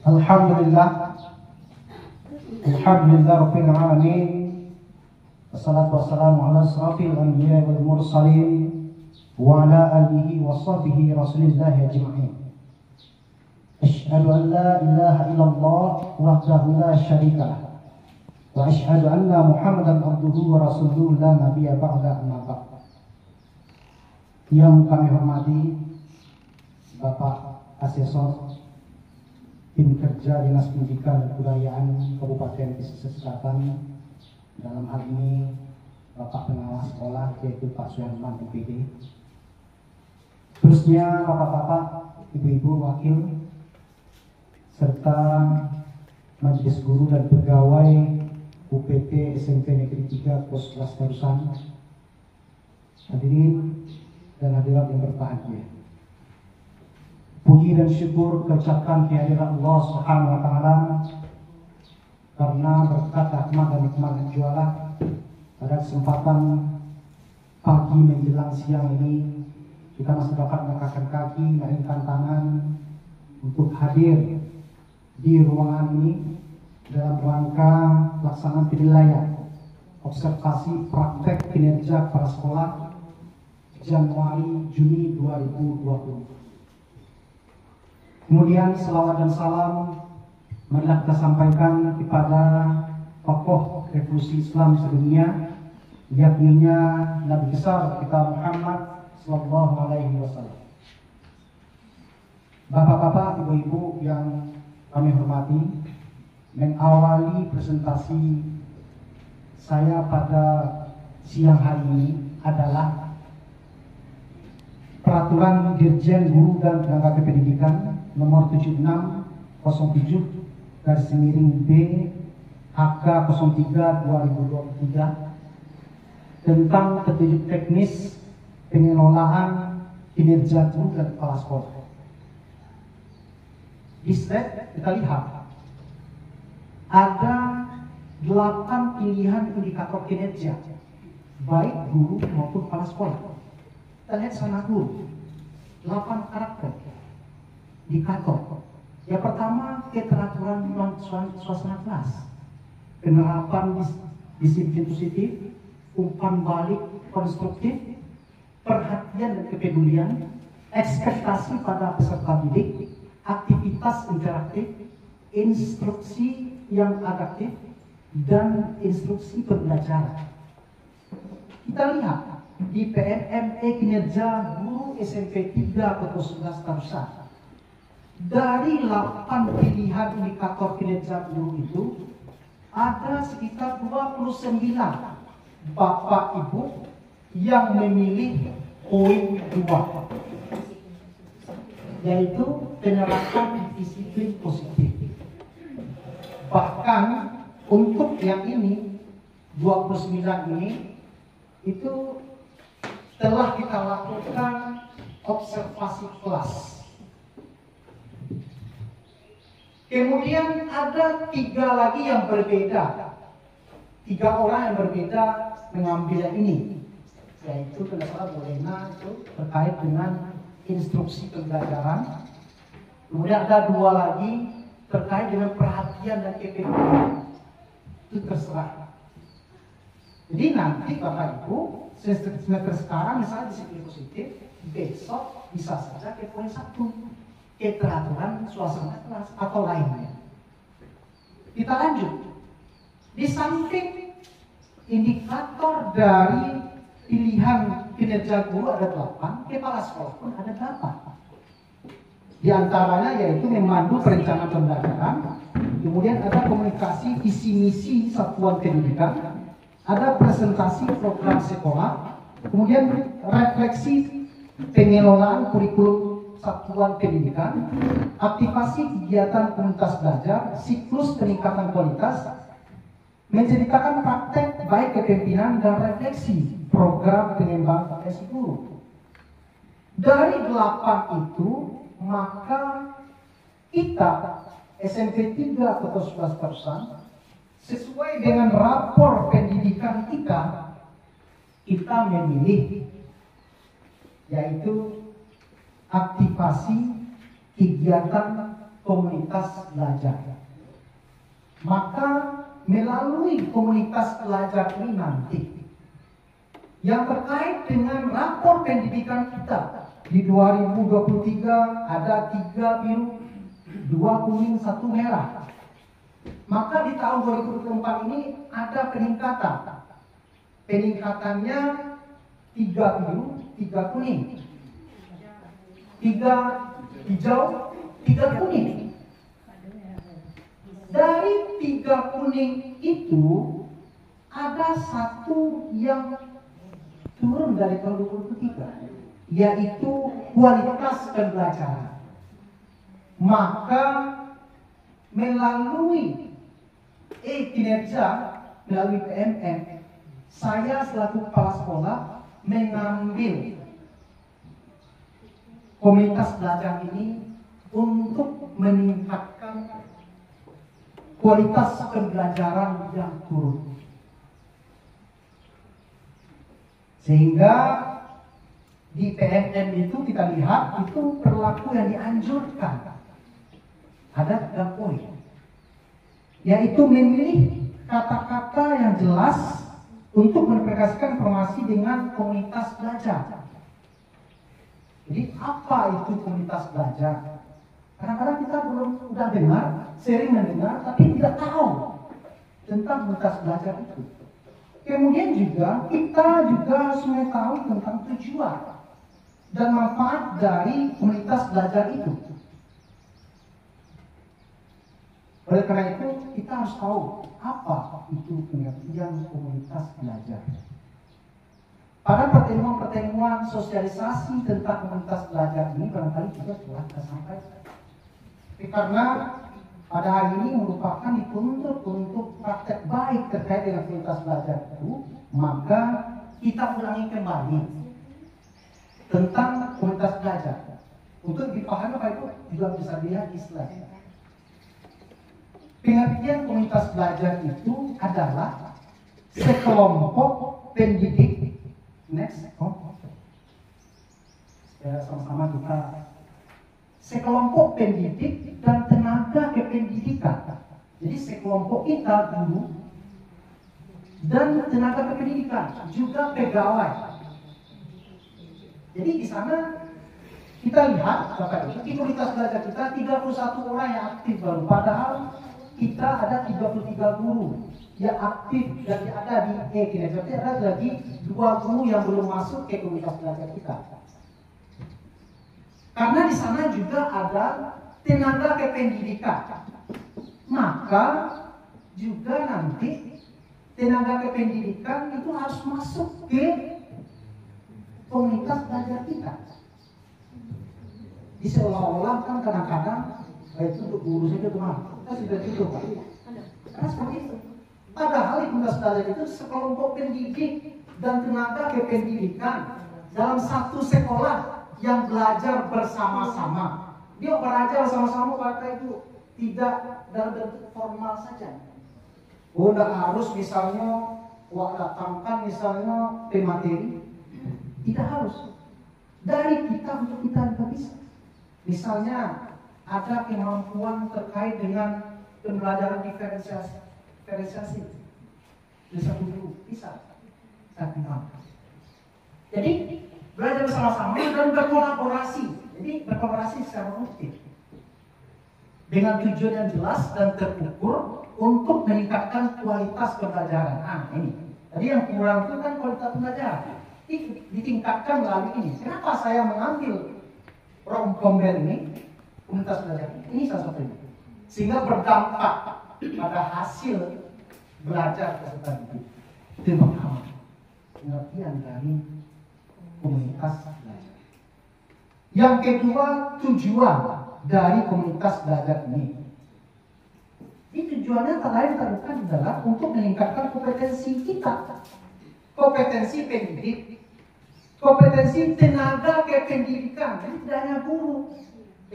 Alhamdulillah Rabbil Alamin. Wassalatu wassalamu ala asrafil anbiya wal mursalin wa ala alihi wa sahbihi rasulillahi ajma'in. Asyhadu an la ilaha illallah wahdahu la syarika lah wa asyhadu anna Muhammadan abduhu wa rasuluhu la nabiyya ba'da amma ba'd. Yang kami hormati Bapak Asesor Tim Kerja Dinas Pendidikan dan Kebudayaan Kabupaten Pesisir Selatan, dalam hal ini Bapak Pengawas Sekolah yaitu Pak Suherman UPD, terusnya Bapak-bapak, Ibu-ibu Wakil, serta Majelis Guru dan Pegawai UPT SMP Negeri 3 Pos Kelas Tarusan, hadirin dan hadirat yang berbahagia. Puji dan syukur keucapkan kehadiran Allah Subhanahu wa taala karena berkat rahmat dan nikmat jualah pada kesempatan pagi menjelang siang ini kita masih dapat mengangkat kaki, melingkarkan tangan untuk hadir di ruangan ini dalam rangka pelaksanaan penilaian observasi praktek kinerja kepala sekolah Januari-Juni 2020. Kemudian selawat dan salam marilah kita sampaikan kepada tokoh revolusi Islam sedunia, yakninya Nabi besar kita Muhammad sallallahu alaihi wasallam. Bapak-bapak, ibu-ibu yang kami hormati, mengawali presentasi saya pada siang hari ini adalah Peraturan Dirjen Guru dan Tenaga Kependidikan Nomor 7607/B HK 03/2023 tentang petunjuk teknis pengelolaan kinerja guru dan kepala sekolah. Di slide kita lihat ada 8 pilihan indikator kinerja baik guru maupun kepala sekolah. Kita lihat sana dulu 8 karakter indikator. Yang pertama, keteraturan suasana kelas, penerapan disiplin positif, umpan balik konstruktif, perhatian dan kepedulian, ekspektasi pada peserta didik, aktivitas interaktif, instruksi yang adaptif, dan instruksi pembelajaran. Kita lihat di PNME kinerja guru SMP 3 Kota 11 Tarusan. Dari 8 pilihan indikator kinerja guru itu ada sekitar 29 Bapak Ibu yang memilih poin 2, yaitu penerapan disiplin positif. Bahkan untuk yang ini 29 ini itu telah kita lakukan observasi kelas. Kemudian ada 3 lagi yang berbeda, 3 orang yang berbeda mengambil yang ini, yaitu kalau salah Bolena itu terkait dengan instruksi pembelajaran. Kemudian ada 2 lagi terkait dengan perhatian dan kepedulian. Itu terserah. Jadi nanti Bapak Ibu semester sekarang misalnya disiplin positif, besok bisa saja ke poin 1, keteraturan suasana kelas atau lainnya. Kita lanjut. Di samping indikator dari pilihan kinerja guru ada 8, kepala sekolah pun ada 8. Di antaranya yaitu memandu perencanaan pembelajaran, kemudian ada komunikasi visi misi satuan pendidikan, ada presentasi program sekolah, kemudian refleksi pengelolaan kurikulum satuan pendidikan, aktivasi kegiatan komunitas belajar, siklus peningkatan kualitas, menceritakan praktek baik kepemimpinan dan refleksi program pengembangan potensi guru. Dari 8 itu, maka kita SMP 3 Kota 11 Tarusan sesuai dengan rapor pendidikan kita memilih yaitu aktivasi kegiatan komunitas belajar. Maka melalui komunitas belajar ini nanti yang terkait dengan rapor pendidikan kita di 2023 ada 3 biru, 2 kuning, 1 merah. Maka di tahun 2024 ini ada peningkatan. Peningkatannya 3 biru, 3 kuning, 3 hijau, 3 kuning. Dari 3 kuning itu ada 1 yang turun dari tahun 2023, yaitu kualitas pembelajaran. Maka melalui kinerja, melalui PMM, saya selaku kepala sekolah mengambil komunitas belajar ini untuk meningkatkan kualitas pembelajaran yang turun. Sehingga di PMM itu kita lihat itu perilaku yang dianjurkan. Ada 3 poin, yaitu memilih kata-kata yang jelas untuk menegasikan informasi dengan komunitas belajar. Jadi apa itu komunitas belajar? Kadang-kadang kita belum udah dengar, sering mendengar, tapi tidak tahu tentang komunitas belajar itu. Kemudian juga kita semua tahu tentang tujuan dan manfaat dari komunitas belajar itu. Oleh karena itu kita harus tahu apa itu pengertian komunitas belajar. Pada pertemuan-pertemuan sosialisasi tentang komunitas belajar ini barangkali juga telah kita sampaikan. Karena pada hari ini merupakan dituntut untuk praktek baik terkait dengan komunitas belajar itu, maka kita ulangi kembali tentang komunitas belajar. Untuk dipahami apa itu juga bisa dilihat di slide. Pengertian komunitas belajar itu adalah sekelompok pendidik. Next, ya, sama-sama kita. Sekelompok pendidik dan tenaga kependidikan. Jadi sekelompok kita guru dan tenaga kependidikan, juga pegawai. Jadi di sana kita lihat Bapak Ibu, di komunitas belajar kita 31 orang yang aktif baru, padahal kita ada 33 guru yang aktif dan ada di kinerja. Berarti ada lagi 2 guru yang belum masuk ke komunitas belajar kita. Karena di sana juga ada tenaga kependidikan. Maka juga nanti tenaga kependidikan itu harus masuk ke komunitas belajar kita. Di seolah-olah kan kadang-kadang itu untuk guru saja teman. Kita sudah cukup Pak. Karena seperti itu. Padahal di komunitas belajar itu sekelompok pendidik dan tenaga kependidikan dalam satu sekolah yang belajar bersama-sama. Dia belajar sama-sama pada itu tidak dalam bentuk formal saja. Oh, tidak harus misalnya datangkan misalnya pemateri. Tidak harus. Dari kita untuk kita juga bisa. Misalnya ada kemampuan terkait dengan pembelajaran diferensiasi. Di satu guru bisa. Jadi belajar bersama-sama dan berkolaborasi. Jadi berkolaborasi secara aktif dengan tujuan yang jelas dan terukur untuk meningkatkan kualitas pembelajaran. Nah ini tadi yang kurang itu kan kualitas pembelajaran. Ditingkatkan melalui ini. Kenapa saya mengambil rombongan ini komunitas belajar ini salah satunya, sehingga berdampak pada hasil belajar peserta didik. Itu yang pertama, pengertian dari komunitas belajar. Yang kedua, tujuan dari komunitas belajar ini. Ini tujuannya tak lain tak bukan adalah untuk meningkatkan kompetensi kita, kompetensi pendidik, kompetensi tenaga kependidikan. Jadi tidak hanya guru.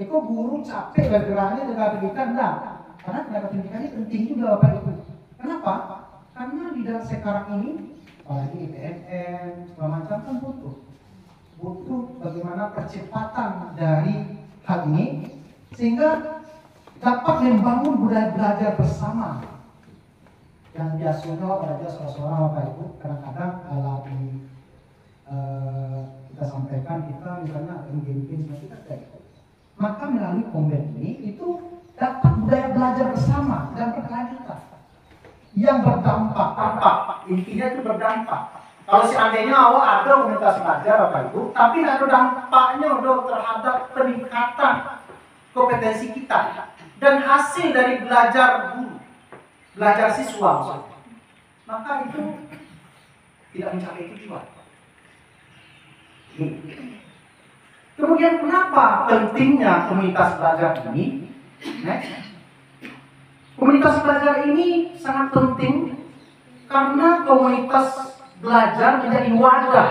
Guru capek bergeraknya tenaga pendidikan, enggak. Karena tenaga pendidikan ini penting juga Bapak Ibu. Kenapa? Karena di dalam sekarang ini, apalagi PMM, segala macam kan butuh bagaimana percepatan dari hal ini, sehingga dapat membangun budaya belajar bersama. Yang biasanya belajar seorang-seorang Bapak Ibu, kadang-kadang kalau kita sampaikan, kita misalnya game-game seperti kita, maka melalui Komben ini itu dapat budaya belajar bersama dan berkelanjutan yang berdampak. Intinya itu berdampak. Kalau seandainya awal ada komunitas belajar Bapak Ibu, tapi ada dampaknya terhadap peningkatan kompetensi kita dan hasil dari belajar guru, belajar siswa, maka itu tidak mencapai tujuan. Kemudian kenapa pentingnya komunitas belajar ini? Komunitas belajar ini sangat penting karena komunitas belajar menjadi wadah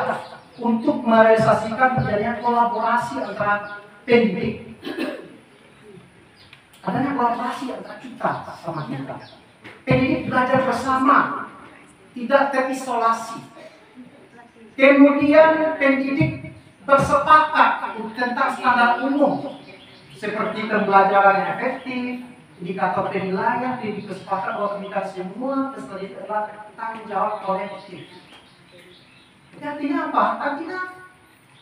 untuk merealisasikan terjadinya kolaborasi antara pendidik. Adanya kolaborasi antara kita sama kita. Pendidik belajar bersama, tidak terisolasi. Kemudian pendidik bersepakat tentang standar umum seperti pembelajaran yang efektif, indikator penilaian, pendidik bersepakat bahwa pendidikan semua adalah tanggung jawab kolektif. Artinya apa? Artinya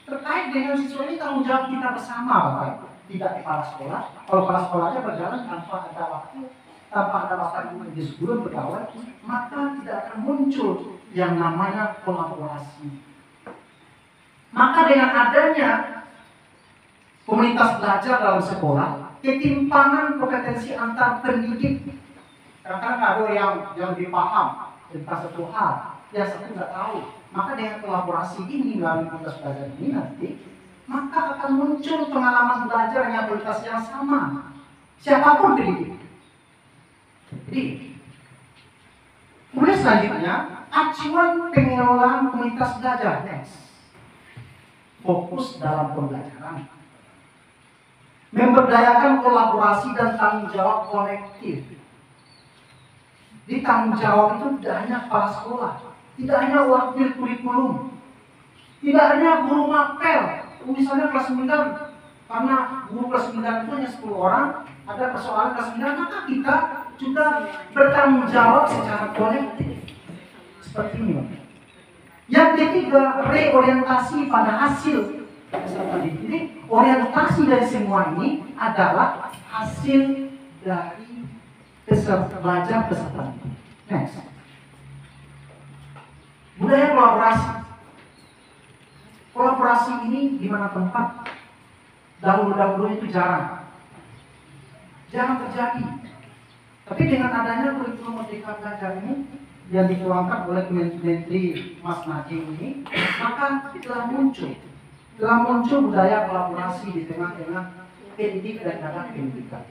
terkait dengan siswa ini tanggung jawab kita bersama, Bapak. Tidak kepala sekolah. Kalau kepala sekolahnya berjalan tanpa ada waktu, tanpa ada waktu di sebelum pegawai, maka tidak akan muncul yang namanya kolaborasi. Maka dengan adanya komunitas belajar dalam sekolah, ketimpangan kompetensi antar pendidik, kadang-kadang ada yang lebih paham tentang satu hal, yang satu tidak tahu. Maka dengan kolaborasi ini melalui komunitas belajar ini nanti, maka akan muncul pengalaman belajar yang kualitas yang sama. Siapapun pendidik. Jadi, kemudian selanjutnya, acuan pengelolaan komunitas belajar. Next. Fokus dalam pembelajaran. Memberdayakan kolaborasi dan tanggung jawab kolektif. Di tanggung jawab itu tidak hanya kepala sekolah, tidak hanya wakil kurikulum, tidak hanya guru mapel. Misalnya kelas 9, karena guru kelas 9 itu hanya 10 orang, ada persoalan kelas 9, maka kita juga bertanggung jawab secara kolektif. Seperti ini. Yang ketiga, reorientasi pada hasil peserta didik. Jadi orientasi dari semua ini adalah hasil dari belajar peserta didik. Next. Budaya kolaborasi. Kolaborasi ini di mana tempat dahulu itu jarang terjadi. Tapi dengan adanya kurikulum Merdeka Belajar ini yang dituangkan oleh Menteri Mas Nadiem ini, maka telah muncul budaya kolaborasi di tengah-tengah pendidik dan tenaga pendidikan.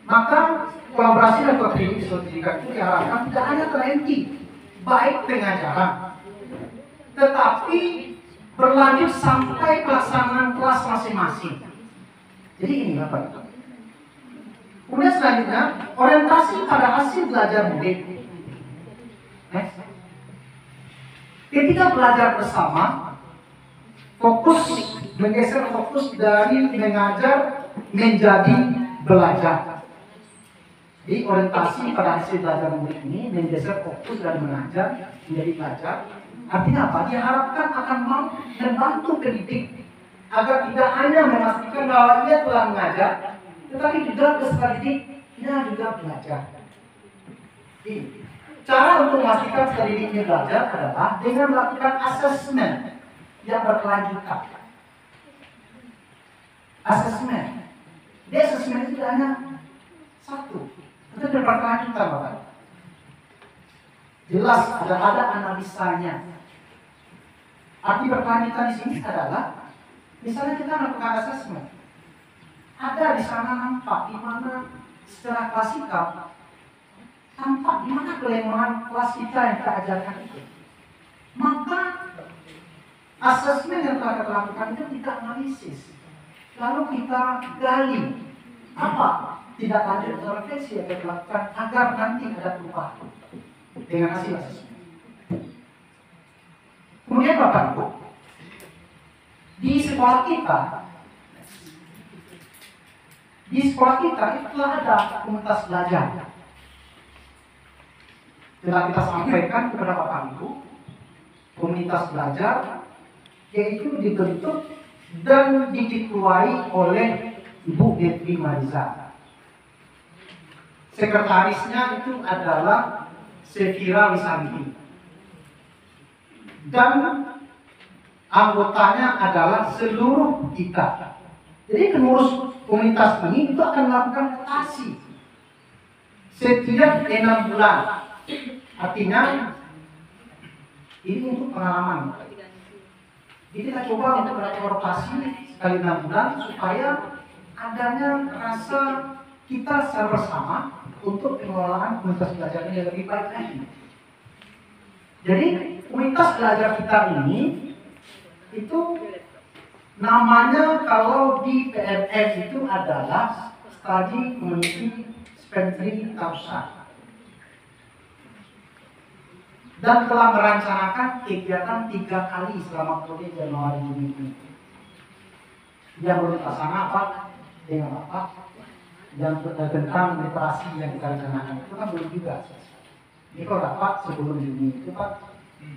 Maka kolaborasi dan pendidik sertifikat itu diharapkan tidak hanya terhenti baik pengajaran, tetapi berlanjut sampai pelaksanaan kelas masing-masing. Jadi ini Bapak. Kemudian selanjutnya, orientasi pada hasil belajar murid. Ketika belajar bersama, menggeser fokus dari mengajar menjadi belajar. Jadi orientasi pada hasil belajar murid ini menggeser fokus dari mengajar menjadi belajar. Artinya apa? Diharapkan akan membantu pendidik agar tidak hanya memastikan bahwa ia telah mengajar, tetapi juga peserta didiknya juga belajar. Jadi, cara untuk memastikan peserta didik ini belajar adalah dengan melakukan asesmen yang berkelanjutan. Asesmen. Di asesmen itu tidak hanya satu, itu berkelanjutan, Bapak. Jelas ada analisanya. Arti berkelanjutan di sini adalah, misalnya kita melakukan asesmen, ada di sana nampak di mana secara klasikal tampak di mana kelemahan kelas kita yang kita ajarkan itu. Maka asesmen yang telah kita lakukan itu kita analisis, lalu kita gali apa tidak lanjut refleksi yang kita lakukan agar nanti ada perubahan dengan hasil asesmen. Kemudian Bapak Ibu, di sekolah kita Di sekolah kita itu telah ada komunitas belajar. Telah kita sampaikan kepada Bapak Ibu, komunitas belajar yaitu dibentuk dan diketuai oleh Ibu Detri Mariza. Sekretarisnya itu adalah Sefira Wisami. Dan anggotanya adalah seluruh kita. Jadi pengurus komunitas ini itu akan melakukan rotasi setiap 6 bulan. Artinya ini untuk pengalaman. Jadi kita coba untuk melakukan rotasi sekali 6 bulan supaya adanya rasa kita secara bersama untuk pengelolaan komunitas belajar yang lebih baik lagi. Jadi komunitas belajar kita ini itu namanya kalau di PNS itu adalah Study Community Spentry Tausa, dan telah merencanakan kegiatan 3 kali selama periode Januari Juni ini. Yang berlaksana apa dengan apa yang tentang literasi yang kita rencanakan itu kan belum juga. Ini kalau dapat sebelum Juni itu Pak,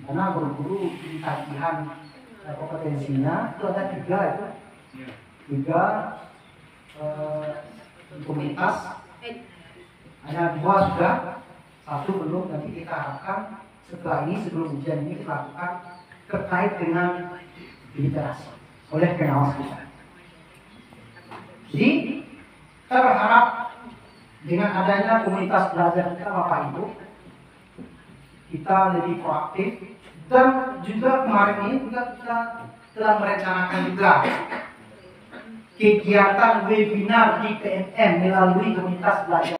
karena guru-guru di kajian kompetensinya itu ada 3 itu, 3 komunitas, hanya 2 sudah, 1 belum. Nanti kita harapkan setelah ini sebelum ujian ini dilakukan terkait dengan literasi oleh pengawas kita. Jadi kita berharap dengan adanya komunitas belajar kita Bapak Ibu, kita lebih proaktif. Dan juga kemarin ini juga kita telah merencanakan juga kegiatan webinar di PNM melalui komunitas belajar.